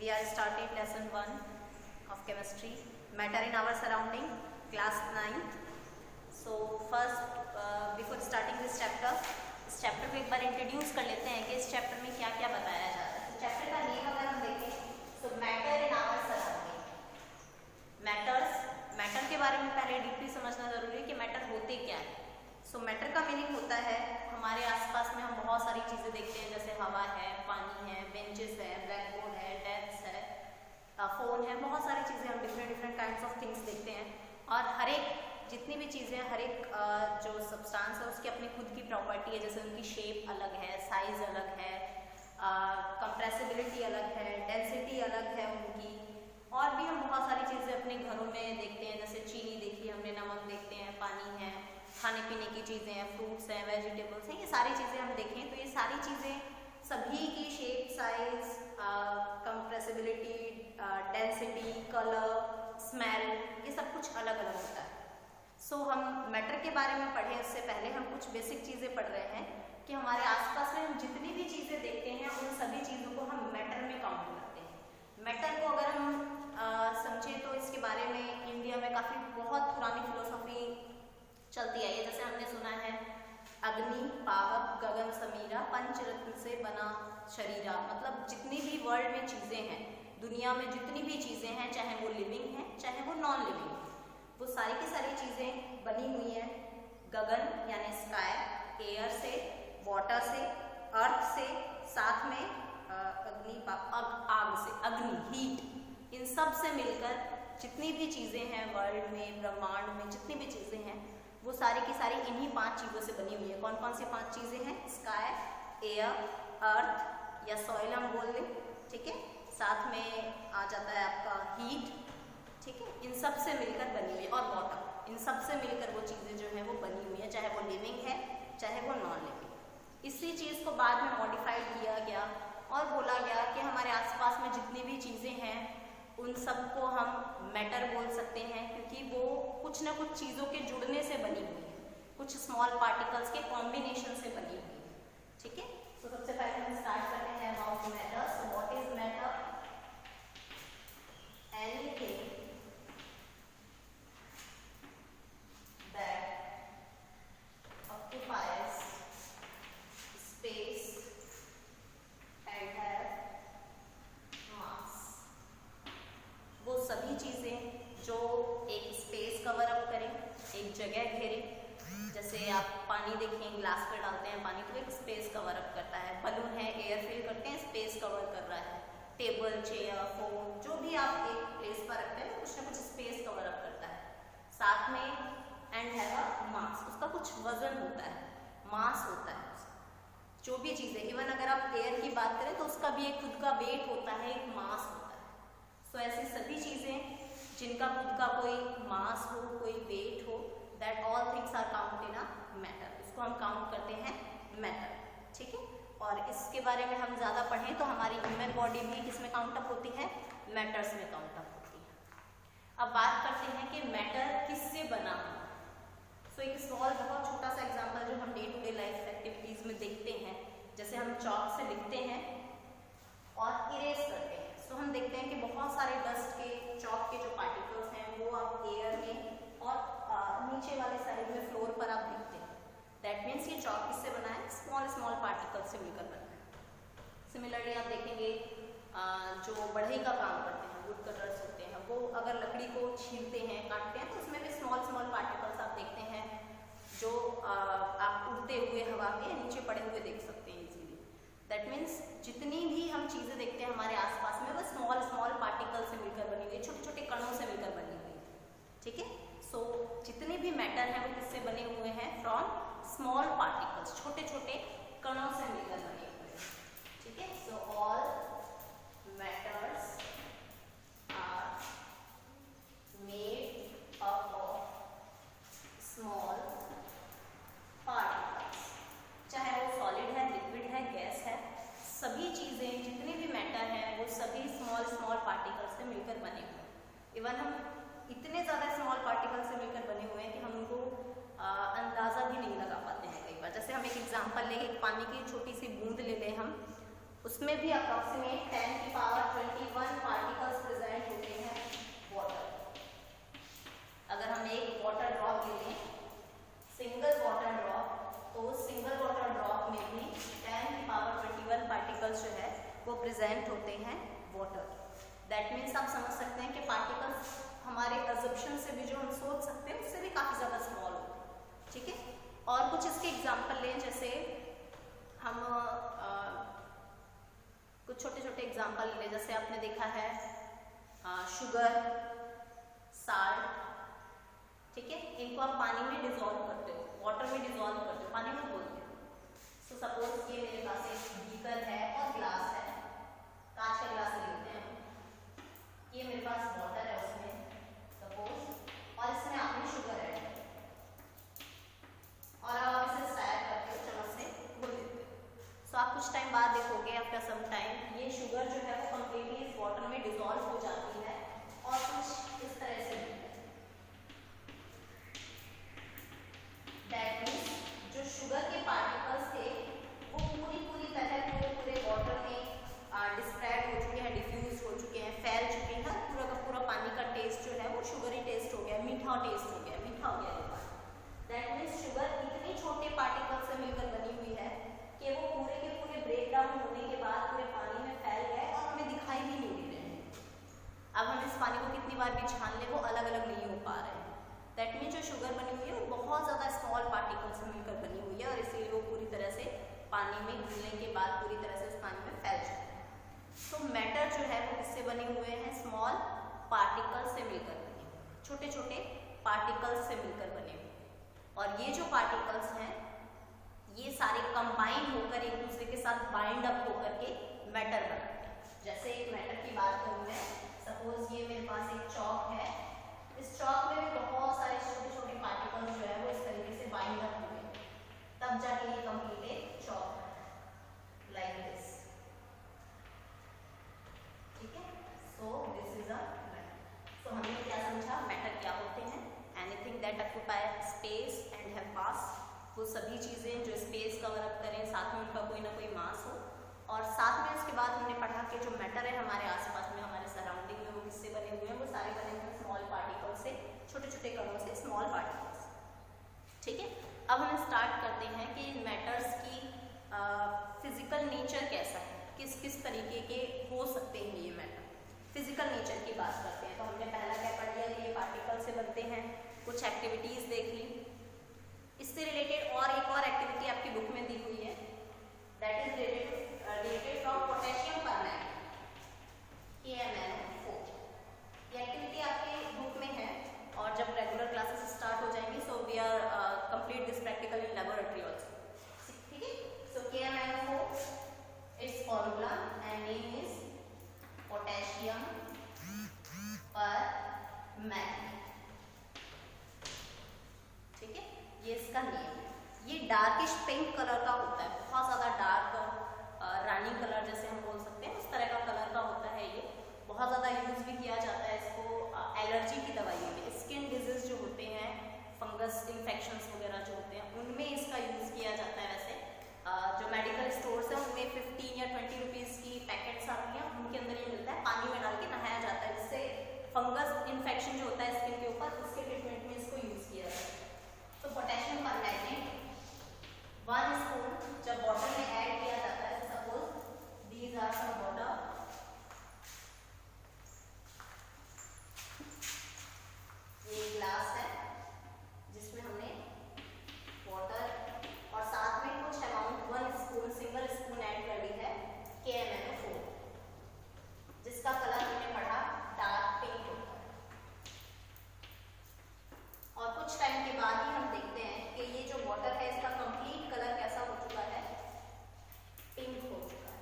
We are starting lesson 1 of chemistry, matter in our surrounding, class 9th. So first before starting this chapter, इस chapter को एक बार introduce कर लेते हैं कि इस चैप्टर में क्या क्या बताया जा रहा है। चैप्टर का नेम अगर हम देखें तो matter in our surrounding. Matter के बारे में पहले डीपली समझना जरूरी है कि मैटर होते क्या है। सो मैटर का मीनिंग होता है हमारे आसपास में हम बहुत सारी चीज़ें देखते हैं, जैसे हवा है, पानी है, बेंचेस है, ब्लैक बोर्ड है, डेस्क है, फ़ोन है, बहुत सारी चीज़ें हम डिफरेंट काइंड्स ऑफ थिंग्स देखते हैं। और हर एक जितनी भी चीज़ें, हर एक जो सब्सटेंस है उसकी अपनी खुद की प्रॉपर्टी है, जैसे उनकी शेप अलग है, साइज़ अलग है, कंप्रेसिबिलिटी अलग है, डेंसिटी अलग है उनकी। और भी हम बहुत सारी चीज़ें अपने घरों में देखते हैं, जैसे चीनी देखी हमने, नमक देखते हैं, पानी है, खाने पीने की चीज़ें हैं, फ्रूट्स हैं, वेजिटेबल्स हैं, ये सारी चीज़ें हम देखें तो ये सारी चीज़ें सभी की shape, size, compressibility, density, colour, smell, ये सब कुछ अलग अलग होता है। सो हम मैटर के बारे में पढ़ें उससे पहले हम कुछ बेसिक चीज़ें पढ़ रहे हैं कि हमारे आसपास में हम जितनी भी चीज़ें देखते हैं उन सभी चीज़ों को हम मैटर में काउंट करते हैं। मैटर को अगर हम समझें तो इसके बारे में इंडिया में काफ़ी बहुत पुरानी फिलोसफी चलती आई है। जैसे हमने सुना है अग्नि, पावक, गगन समीरा, पंचरत्न से बना शरीरा। मतलब जितनी भी वर्ल्ड में चीज़ें हैं, दुनिया में जितनी भी चीज़ें हैं, चाहे वो लिविंग हैं चाहे वो नॉन लिविंग हैं, वो सारी की सारी चीज़ें बनी हुई हैं गगन यानी स्काई, एयर से, वाटर से, अर्थ से, साथ में अग्नि, आग से, अग्नि, हीट, इन सब से मिलकर जितनी भी चीज़ें हैं वर्ल्ड में, ब्रह्मांड में जितनी भी चीज़ें हैं वो सारी की सारी इन्हीं 5 चीज़ों से बनी हुई है। कौन कौन सी 5 चीज़ें हैं? स्काई, एयर, अर्थ या सॉइल हम बोल लें, ठीक है, साथ में आ जाता है आपका हीट, ठीक है, इन सब से मिलकर बनी हुई है, और वाटर, इन सब से मिलकर वो चीज़ें जो है वो बनी हुई है, चाहे वो लिविंग है चाहे वो नॉन लिविंग। इसी चीज़ को बाद में मॉडिफाइड किया गया और बोला गया कि हमारे आसपास में जितनी भी चीज़ें हैं उन सबको हम मैटर बोल सकते हैं, क्योंकि वो कुछ ना कुछ चीज़ों के जुड़ने से बनी हुई है, कुछ स्मॉल पार्टिकल्स के कॉम्बिनेशन से बनी हुई है, ठीक है। तो सबसे पहले हम स्टार्ट करते हैं about matter. So what is matter? Anything that occupies space and have mass। वो सभी चीज़ें जो एक स्पेस कवर अप करें, एक जगह घेरें। जैसे आप पानी देखें, ग्लास पे डालते हैं पानी तो एक स्पेस कवर अप करता है, बलून है, एयर फिल करते हैं, स्पेस कवर कर रहा है, टेबल, चेयर, फोन, जो भी आप एक प्लेस पर रखते हैं कुछ ना कुछ स्पेस कवर अप करता है। साथ में एंड हैव अ मास, उसका कुछ वजन होता है, मास होता है जो भी चीज़ें। इवन अगर आप एयर की बात करें तो उसका भी एक खुद का वेट होता है, एक मास होता है। सो ऐसी सभी चीज़ें जिनका खुद का कोई मास हो, कोई वेट हो, that all things are count in a matter, इसको हम काउंट करते हैं मैटर, ठीक है। और इसके बारे में हम ज़्यादा पढ़ें तो हमारी ह्यूमन बॉडी भी किसमें काउंट अप होती है? मैटर्स में काउंट अप होती है। अब बात करते हैं कि मैटर किससे बना है। सो एक स्मॉल बहुत छोटा सा एग्जांपल जो हम day to day life activities में देखते हैं, जैसे हम चॉक से लिखते हैं और इरेज करते हैं। सो हम देखते हैं कि बहुत सारे डस्ट के, चॉक के जो पार्टिकल्स हैं वो आप एयर में और नीचे वाले साइड में फ्लोर पर आप देखते हैं। दैट मीन्स ये चॉक किससे बना है? स्मॉल पार्टिकल्स से मिलकर बना है। सिमिलरली आप देखेंगे जो बढ़ई का काम करते हैं, वुड कटर्स होते हैं, वो अगर लकड़ी को छीलते हैं, काटते हैं तो उसमें भी स्मॉल पार्टिकल्स आप देखते हैं जो आप उड़ते हुए हवा में नीचे पड़े हुए देख सकते हैं इजीली। दैट मीन्स जितनी भी हम चीज़ें देखते हैं हमारे आसपास में वो स्मॉल पार्टिकल से मिलकर बनी हुई है, छोटे छोटे कणों से मिलकर बनी हुई है, ठीक है। सो जितने भी मैटर हैं वो किससे बने हुए हैं? फ्रॉम स्मॉल पार्टिकल्स, छोटे छोटे कणों से मिलकर बने हुए हैं, ठीक है। So all matters are made up of small particles, चाहे वो सॉलिड है, लिक्विड है, गैस है, सभी चीज़ें जितने भी मैटर हैं वो सभी स्मॉल पार्टिकल्स से मिलकर बने हुए हैं। इवन हम इतने ज़्यादा स्मॉल पार्टिकल्स से मिलकर बने हुए हैं कि हम उनको अंदाज़ा भी नहीं लगा पाते हैं कई बार। जैसे हम एक एग्जांपल लें, एक पानी की छोटी सी बूंद ले लें हम, उसमें भी अप्रॉक्सीमेट 10 की पावर 21 प्रेजेंट होते हैं वाटर। दैट मीन्स आप समझ सकते हैं कि पार्टिकल्स हमारे अजम्पशन से भी जो हम सोच सकते हैं उससे भी काफ़ी ज़्यादा स्मॉल होते हैं, ठीक है। और कुछ इसके एग्जाम्पल लें, जैसे हम कुछ छोटे छोटे एग्जाम्पल लें, जैसे आपने देखा है शुगर, साल्ट, ठीक है, इनको आप पानी में डिजोल्व करते हो, वाटर में डिजोल्व करते हो, पानी में बोलते हो। सो सपोज ये मेरे पास एक बीकर है और ग्लास है, कांच का ग्लास लेते हैं, ये मेरे पास वाटर है उसमें सपोज, और इसमें आपने शुगर ऐड किया और अब आप इसे स्टायर करके चम्मच से घोल देते हो। सो आप कुछ टाइम बाद देखोगे, आफ्टर सम टाइम ये शुगर जो है वो कम्प्लीटली इस वाटर में डिजोल्व हो जाती है और कुछ इस तरह से दैट मीन्स जो शुगर के पार्टिकल्स थे वो पूरी तरह पूरे वाटर में डिस्प्रेड हो चुके हैं, डिफ्यूज हो चुके हैं, फैल चुके हैं। पूरा का पूरा पानी का टेस्ट जो है वो शुगरी टेस्ट हो गया, मीठा टेस्ट हो गया, मीठा हो गया ये पानी। दैट मीन्स शुगर इतने छोटे पार्टिकल से मिलकर बनी हुई है कि वो पूरे के पूरे ब्रेक डाउन होने के बाद पूरे पानी में फैल गए और हमें दिखाई भी नहीं दे रहे हैं। अब हम इस पानी को कितनी बार भी छान ले वो अलग अलग नहीं हो पा रहे हैं। दैट मीन्स जो शुगर बनी हुई है वो बहुत ज़्यादा स्मॉल पार्टिकल से मिलकर बनी हुई है और इसीलिए वो पूरी तरह से पानी में घुलने के बाद पूरी तरह से उस पानी में फैल चुकी है। तो मैटर जो है वो किससे बने हुए हैं? स्मॉल पार्टिकल से मिलकर बने हुए, छोटे छोटे पार्टिकल्स से मिलकर बने हुए। और ये जो पार्टिकल्स हैं ये सारे कंबाइन होकर एक दूसरे के साथ बाइंड अप होकर के मैटर बनाते हैं। जैसे एक मैटर की बात करूँ मैं, सपोज ये मेरे पास एक चॉक है, इस चॉक में भी बहुत सारे छोटे छोटे पार्टिकल्स जो है वो इस तरीके से बाइंड अप हुए, तब जाके ये कंप्लीट एक चॉक लाइक दिस, ठीक है। So this is a matter. So हमने क्या समझा? मैटर क्या होते हैं? Anything that occupy space and have mass, वो सभी चीज़ें जो स्पेस कवर अप करें, साथ में उनका कोई ना कोई मास हो। और साथ में उसके बाद हमने पढ़ा कि जो मैटर है हमारे आसपास में, हमारे सराउंडिंग में, वो किससे बने हुए हैं? वो सारे बने हुए हैं स्मॉल पार्टिकल से, छोटे छोटे कणों से, स्मॉल पार्टिकल्स, ठीक है। अब हम स्टार्ट करते हैं कि इन मैटर्स की फिजिकल नेचर कैसा है, किस किस तरीके के हो सकते हैं ये मैटर। फिजिकल नेचर की बात करते हैं तो हमने पहला क्या पढ़ लिया कि ये पार्टिकल से बनते हैं, कुछ एक्टिविटीज़ देख ली। इससे रिलेटेड और एक और एक्टिविटी आपकी बुक में दी हुई है, that is related from potassium permanganate, KMnO4। ये एक्टिविटी आपके बुक में है और जब रेगुलर क्लासेस स्टार्ट हो जाएंगी so we are complete this practical in laboratory also, ठीक है। So KMnO4, it's formula and name is potassium permanganate, ठीक है, ये इसका नेम है। ये डार्किश पिंक कलर का होता है, बहुत ज़्यादा डार्क रानी कलर जैसे हम बोल सकते हैं उस तरह का कलर का होता है। ये बहुत ज़्यादा यूज़ भी किया जाता है इसको एलर्जी की दवाइयों में, स्किन डिजीज जो होते हैं, फंगस इन्फेक्शंस वगैरह जो होते हैं उनमें इसका यूज़ किया जाता है। वैसे जो मेडिकल स्टोर्स हैं उनमें 15 या 20 रुपीज़ की पैकेट्स आती हैं, उनके अंदर ये मिलता है, पानी में डाल के नहाया जाता है, जिससे फंगस इन्फेक्शन जो होता है स्किन के ऊपर उसके ट्रीटमेंट में इसको यूज़ किया जाता है। तो पोटेशियम परमैंगनेट 1 स्पून जब वाटर में ऐड किया जाता है, suppose these are some water, ये ग्लास है जिसमें हमने वाटर और साथ में कुछ amount 1 spoon single spoon add कर ली है KMnO4, जिसका कलर हमने पढ़ा डार्क पिंक होता है। और कुछ टाइम के बाद ही हम देखते हैं कि ये जो वाटर है इसका कंप्लीट कलर कैसा हो चुका है? पिंक हो चुका है।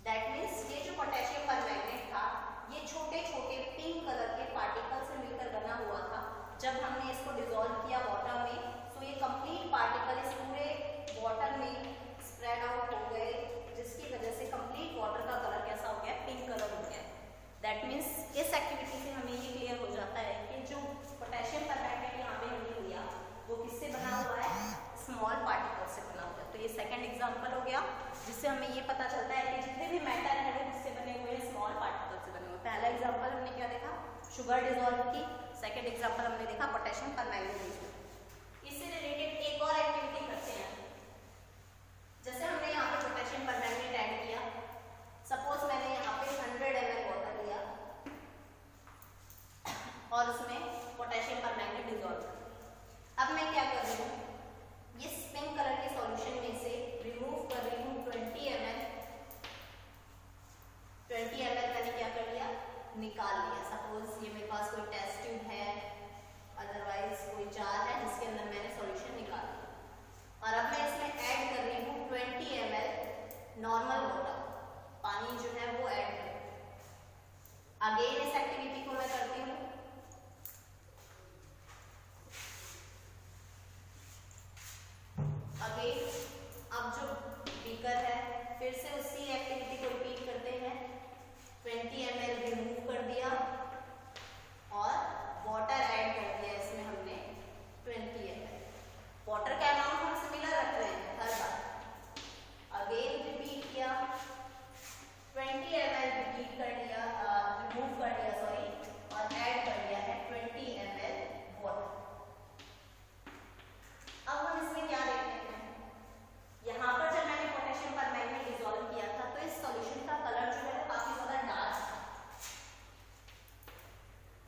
दैट मीन्स ये जो पोटेशियम परमैंगनेट था ये छोटे छोटे पिंक कलर के पार्टिकल से मिलकर बना हुआ था। जब हमने इसको डिसॉल्व किया वाटर में तो ये कंप्लीट पार्टिकल इस पूरे वाटर में स्प्रेड आउट हो गए, जिसकी वजह से कंप्लीट वाटर का कलर कैसा हो गया? पिंक कलर हो गया। दैट मीन्स इस एक्टिविटी से हमें ये क्लियर हो जाता है कि जो पोटेशियम परमैंगनेट यहाँ पे हमने लिया वो किससे बना हुआ है? स्मॉल पार्टिकल से बना हुआ है। तो ये सेकंड एग्जांपल हो गया जिससे हमें ये पता चलता है कि जितने भी मैटर है वो किससे बने हुए हैं? स्मॉल पार्टिकल से बने हुए। पहला एग्जांपल हमने क्या देखा? शुगर डिसॉल्व की। सेकंड एग्जांपल हमने देखा पोटेशियम परमैंगनेट। इससे रिलेटेड एक और एक्टिविटी करते हैं। जैसे हमने यहाँ पे पोटेशियम परमैंगनेट ऐड किया, सपोज निकाल लिया। सपोज ये मेरे पास कोई टेस्ट ट्यूब है, अदरवाइज कोई जार है जिसके अंदर मैंने सॉल्यूशन निकाल लिया। और अब मैं इसमें ऐड कर रही हूँ 20 ml नॉर्मल वाटर, पानी जो है वो ऐड कर। अगेन इस एक्टिविटी को मैं करती हूँ। अगेन अब जो बीकर है फिर से उसी एक्टिविटी को रिपीट करते हैं। 20 ml रिमूव कर दिया और वाटर ऐड कर दिया। इसमें हमने 20 ml वाटर का अमाउंट हम सिमिलर रख रहे हैं हर बार। अगेन रिपीट किया, 20 ml रिपीट कर दिया, रिमूव कर दिया सॉरी, और ऐड कर दिया है 20 ml वाटर। अब हम इसमें क्या देखते हैं, यहाँ पर जब मैंने पोटेशियम परमैंगनेट डिसॉल्व किया था तो इस सॉल्यूशन का कलर जो है वो काफी ज्यादा डार्क था।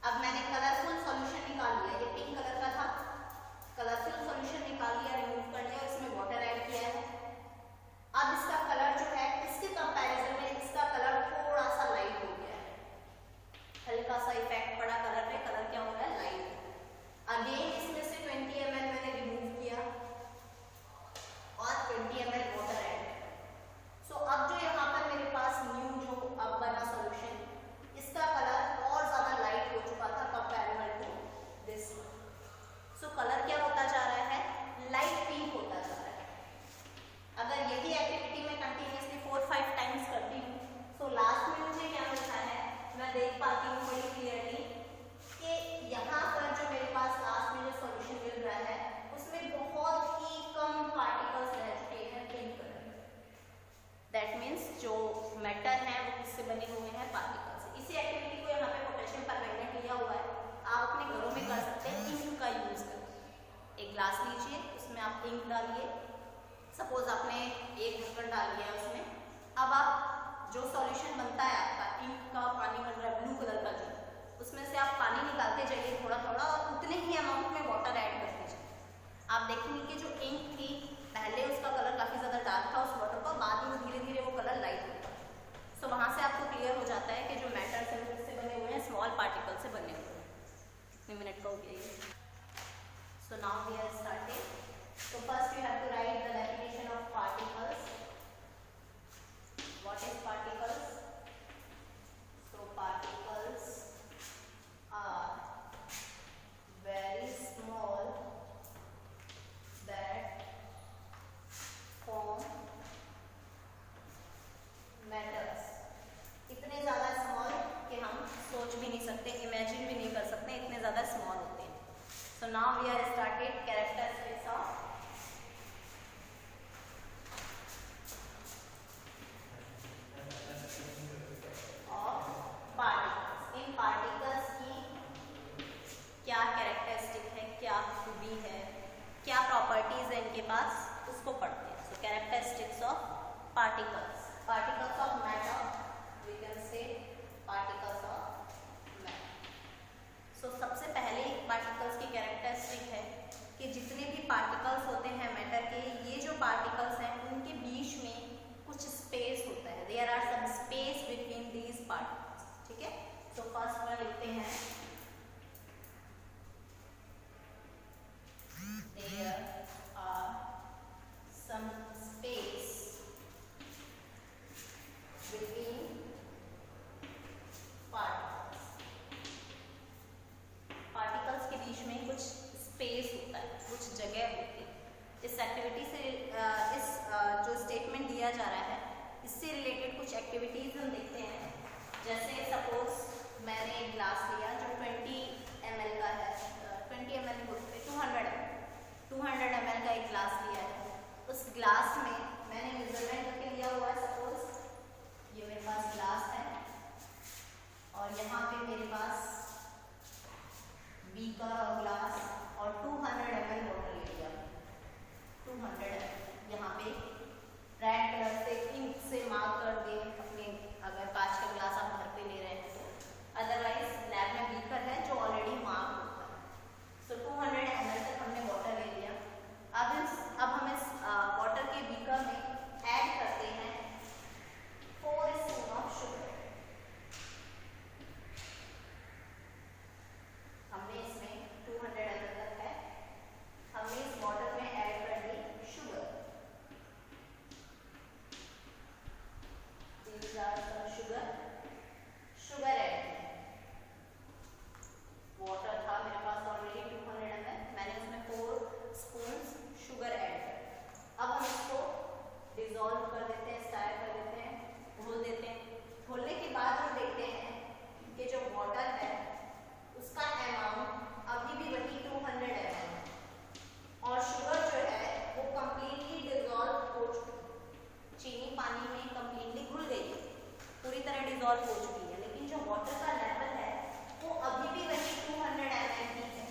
अब मैंने कलरफुल सॉल्यूशन निकाल लिया, ये पिंक कलर का था, कलरफुल सॉल्यूशन निकाल लिया, रिमूव कर लिया, इसमें वाटर ऐड किया है। अब इसका कलर जो है इसके कंपैरिजन में इसका कलर थोड़ा सा लाइट हो गया है, हल्का सा इफेक्ट पड़ा कलर पे, कलर क्या हो रहा है लाइट। अगेन इसमें से 20 ml मैंने रिमूव किया और 20 ml वाटर ऐड। सो अब जो यहाँ पर मेरे पास न्यू जो अब बना सॉल्यूशन, इसका कलर और ज्यादा लाइट हो चुका था comparable to this. So colour क्या होता जा रहा है, लाइट पिंक होता जा रहा है। अगर यही एक्टिविटी मैं कंटिन्यूअसली 4-5 टाइम्स करती हूँ तो लास्ट में मुझे क्या मिलता है, मैं देख पाती हूँ बड़ी क्लियरली कि यहाँ पर जो मेरे पास लास्ट में जो सॉल्यूशन मिल रहा है उसमें बहुत ही कम पार्टिकल्स रह चुके हैं पिंक कलर। दैट मीन्स जो मेटल है वो किससे बने हुए हैं, पार्टिकल से। इसी एक्टिविटी को यहाँ पे पोटेशियम परमैंगनेट लिया हुआ है, आप अपने घरों में कर सकते हैं इंक का यूज करके। एक ग्लास लीजिए, उसमें आप इंक डालिए, सपोज आपने एक ढक्कन डाल दिया उसमें। अब आप जो सॉल्यूशन बनता है आपका इंक का, पानी बन रहा है ब्लू कलर का जो, उसमें से आप पानी निकालते जाइए थोड़ा थोड़ा और उतने ही अमाउंट में वाटर ऐड करते जाइए। आप देखेंगे कि जो इंक थी पहले उसका कलर काफी ज्यादा डार्क था उस वाटर का, बाद में धीरे धीरे वो कलर लाइट होता है। सो वहां से आपको क्लियर हो जाता है कि जो मैटर से बने हुए हैं, स्मॉल पार्टिकल से बने हुए हैं। कितने मिनट का हो गया ये? So now we are starting. So first you have to write the definition of particles. What is particles? So particles are very small that form matters. इतने ज़्यादा स्मॉल कि हम सोच भी नहीं सकते, इमेजिन भी नहीं कर सकते, इतने ज़्यादा स्मॉल होते हैं। So now we are started characteristics of particles. In particles की क्या कैरेक्टरिस्टिक है, क्या खूबी है, क्या प्रॉपर्टीज है इनके पास, उसको पढ़ते हैं। So characteristics of particles, particles of matter, we can say particles of matter. So सबसे पहले पार्टिकल्स की कैरेक्टरिस्टिक है कि जितने भी पार्टिकल्स होते हैं मैटर के, ये जो पार्टिकल्स हैं उनके बीच में कुछ स्पेस होता है, there are some space between these particles. ठीक है, तो फर्स्ट वन लिखते हैं, there are some space between particles. Particles के बीच में कुछ स्पेस होता है, कुछ जगह होती है। इस एक्टिविटी से इस जो स्टेटमेंट दिया जा रहा है इससे रिलेटेड कुछ एक्टिविटीज हम देखते हैं। जैसे सपोज मैंने एक ग्लास लिया जो 20 ml का है, 20 ml बोलते 200 ml का एक ग्लास लिया है। उस ग्लास में मैंने मेजरमेंट करके लिया हुआ है। सपोज ये मेरे पास ग्लास है और यहाँ पे मेरे पास बीकर और ग्लास और 200 ml वाटर ले लिया। 200 ml यहाँ पे रेड कलर से इंक से मार्क कर दे अपने, अगर कांच का ग्लास आप घर पे ले रहे हैं तो, अदरवाइज लैब में बीकर है जो ऑलरेडी मार्क होता है। सो 200 ml तक हमने वाटर ले लिया। अब हम इस वाटर के बीकर में ऐड करते हैं 4 स्पून ऑफ शुगर। डिजॉल्व हो चुकी है, लेकिन जो वाटर का लेवल है वो अभी भी वही 200 ml ही है।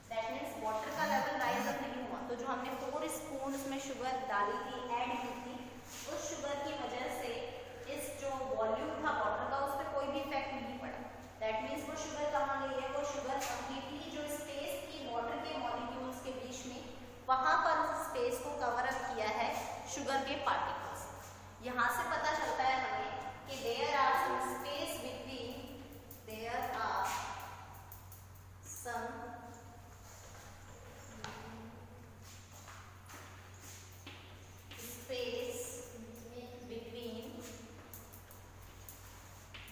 दैट मीन्स वाटर का लेवल राइज अप नहीं हुआ। तो जो हमने 4 स्पून उसमें शुगर डाली थी, ऐड की थी, उस शुगर की वजह से इस जो वॉल्यूम था वाटर का उस पर कोई भी इफेक्ट नहीं पड़ा। दैट मीन्स वो शुगर कहाँ गई है, वो शुगर कंप्लीटली जो स्पेस थी वाटर के मॉलिक्यूल्स के बीच में, वहां पर उस स्पेस को कवर अप किया है शुगर के पार्टिकल्स। यहाँ से पता चलता है हमें कि there are some space between, there are some space between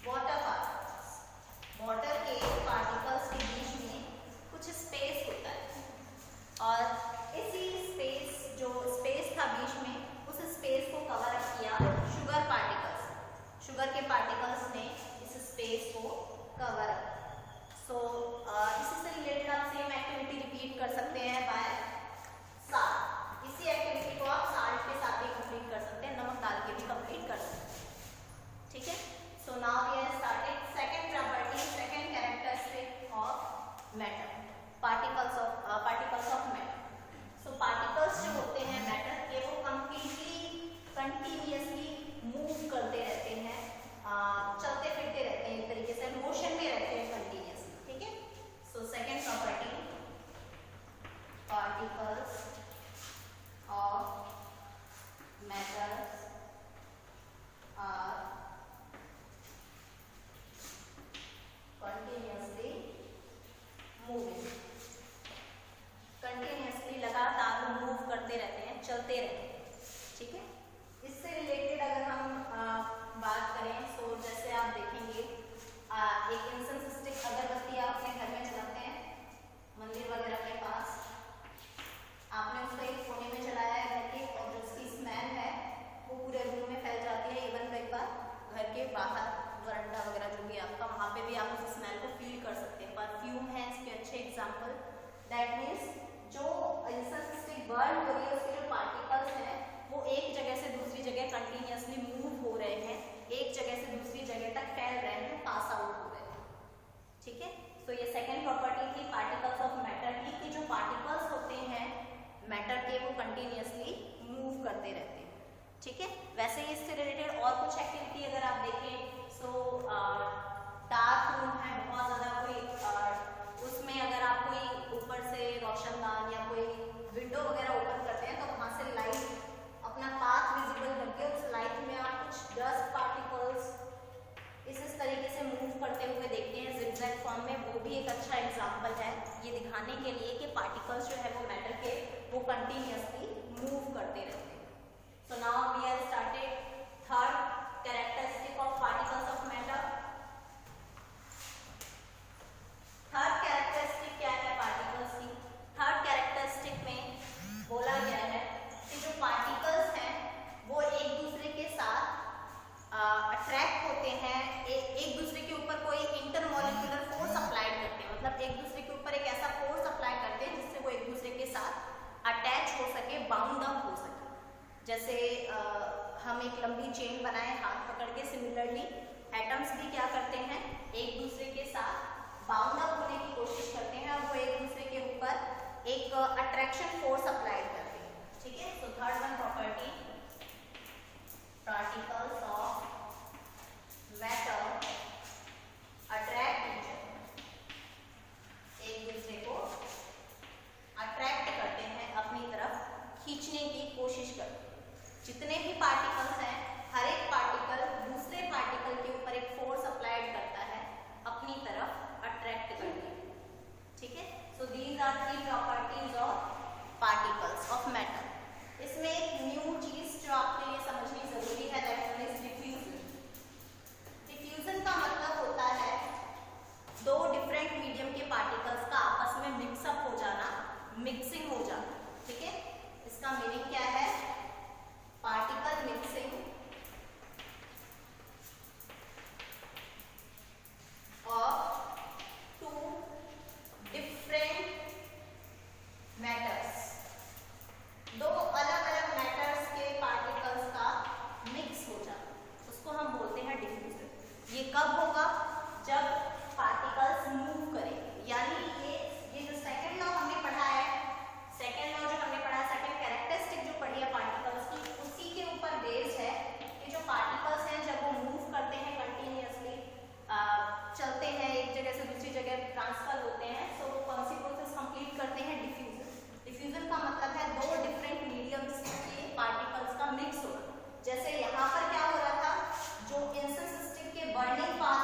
water particles. Water के पार्टिकल्स के बीच में कुछ स्पेस होता है, और इसी स्पेस जो स्पेस था बीच में, उस स्पेस को कवर अप किया शुगर पार्टिकल्स। शुगर के पार्टिकल्स ने इस स्पेस को कवर अप। सो इसी से रिलेटेड आप सेम एक्टिविटी रिपीट कर सकते हैं बाय साल्ट। इसी एक्टिविटी को आप साल्ट के साथ भी कंप्लीट कर सकते हैं, नमक डाल के भी कंप्लीट कर सकते हैं। ठीक है, so now we are starting second property, second characteristic of matter, particles of matter. So particles जो होते हैं मैटर के, वो कंटिन्यूअसली मूव करते रहते हैं, चलते फिरते रहते हैं, एक तरीके से मोशन में रहते हैं कंटिन्यूअसली। ठीक है, so second property, particles of matter are continuously moving. Continuously लगातार मूव करते रहते हैं, चलते रहते हैं। ठीक है, इससे रिलेटेड अगर हम बात करें, सो जैसे आप देखेंगे एक इंसेंस स्टिक अगरबत्ती आप अपने घर में जलाते हैं मंदिर वगैरह के पास, आपने उसको एक कोने में जलाया है घर के, और जो उसकी स्मेल है वो पूरे रूम में फैल जाती है। इवन कई बार घर के बाहर वरांडा वगैरह जो भी आपका, वहाँ पे भी आप उस स्मेल को फील कर सकते हैं। परफ्यूम है इसके अच्छे एग्जाम्पल। दैट मीन्स जो इंसेंस स्टिक बर्न हो रही है, उसके जो पार्टिकल्स हैं वो एक जगह से दूसरी जगह कंटिन्यूअसली मूव हो रहे हैं, एक जगह से दूसरी जगह तक फैल रहे हैं, पास आउट हो रहे हैं। ठीक है, सो ये सेकंड प्रॉपर्टी थी पार्टिकल्स ऑफ मैटर की, कि जो पार्टिकल्स होते हैं मैटर के वो कंटिन्यूअसली मूव करते रहते हैं। ठीक है, वैसे ही इससे रिलेटेड और कुछ एक्टिविटी अगर आप देखें, सो डार्क रूम है बहुत ज़्यादा, कोई उसमें अगर आप कोई ऊपर से रोशनदान या कोई विंडो वगैरह ओपन करते हैं, तो वहाँ से लाइट अपना पाथ विजिबल करके उस लाइट में आप कुछ डस्ट पार्टिकल्स इस तरीके से मूव करते हुए देखते हैं जिगजैग फॉर्म में। वो भी एक अच्छा एग्जांपल है ये दिखाने के लिए कि पार्टिकल्स जो है वो मैटर के वो कंटिन्यूअसली मूव करते रहते हैं। So now we are started third characteristic of particles of matter. Third characteristic क्या है पार्टिकल्स की? थर्ड कैरेक्टरिस्टिक में बोला गया है कि जो पार्टिकल्स हैं वो एक दूसरे के साथ अट्रैक्ट होते हैं, एक दूसरे के ऊपर कोई इंटरमॉलिक्यूलर फोर्स अप्लाई करते हैं, मतलब एक दूसरे के ऊपर एक ऐसा फोर्स अप्लाई करते हैं जिससे वो एक दूसरे के साथ अटैच हो सके, बाउंड अप हो सके। जैसे हम एक लंबी चेन बनाए फाइनली